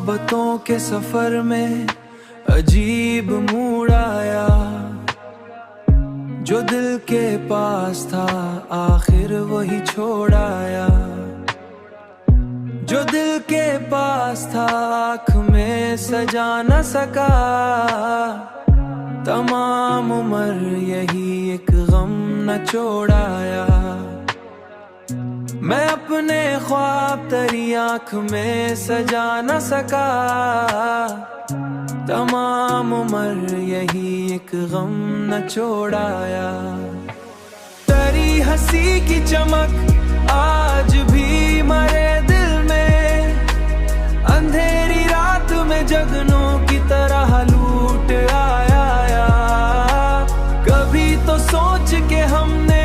मोहब्बतों के सफर में अजीब मूड आया। जो दिल के पास था आखिर वही छोड़ आया। जो दिल के पास था आँख में सजा न सका। तमाम उम्र यही एक गम न छोड़ाया। मैं अपने ख्वाब तेरी आँख में सजा न सका। तमाम उम्र यही एक गम न छोड़ाया। तेरी हंसी की चमक आज भी मरे दिल में। अंधेरी रात में जगनों की तरह लूट आया। कभी तो सोच के हमने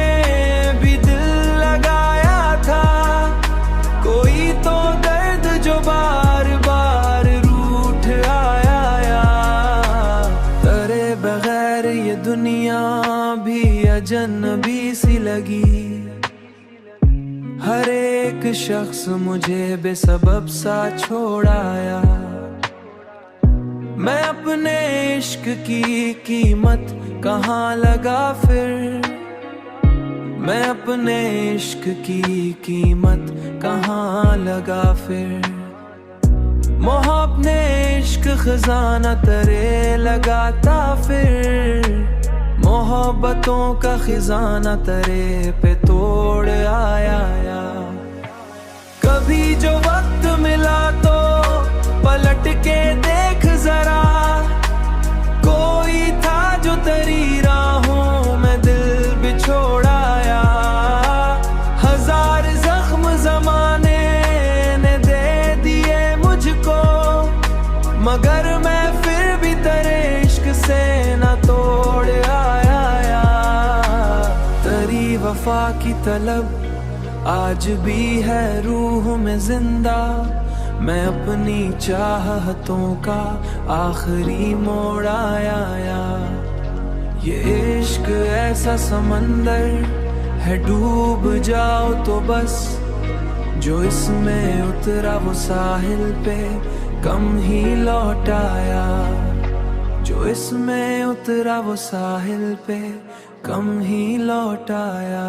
भी दिल लगाया था। कोई तो दर्द जो बार बार रूठ आया। तेरे बगैर ये दुनिया भी अजनबी सी लगी। हर एक शख्स मुझे बेसबब सा छोड़ाया। मैं अपने इश्क की कीमत कहाँ लगा फिर। मैं अपने इश्क की कीमत कहाँ लगा फिर। मोहब्बत इश्क खजाना तेरे लगाता फिर। मोहब्बतों का खजाना तेरे पे तोड़ आया। कभी जो वक्त मिला तो पलट के देख जरा। कोई था जो तेरी राहों में दिल बिछोड़ाया। हजार जख्म जमाने ने दे दिए मुझको। मगर मैं फिर भी तेरे इश्क से न तोड़ आया। तेरी वफा की तलब आज भी है रूह में जिंदा। मैं अपनी चाहतों का आखिरी मोड़ आया। ये इश्क ऐसा समंदर है डूब जाओ तो बस। जो इसमें उतरा वो साहिल पे कम ही लौट आया। जो इसमें उतरा वो साहिल पे कम ही लौट आया।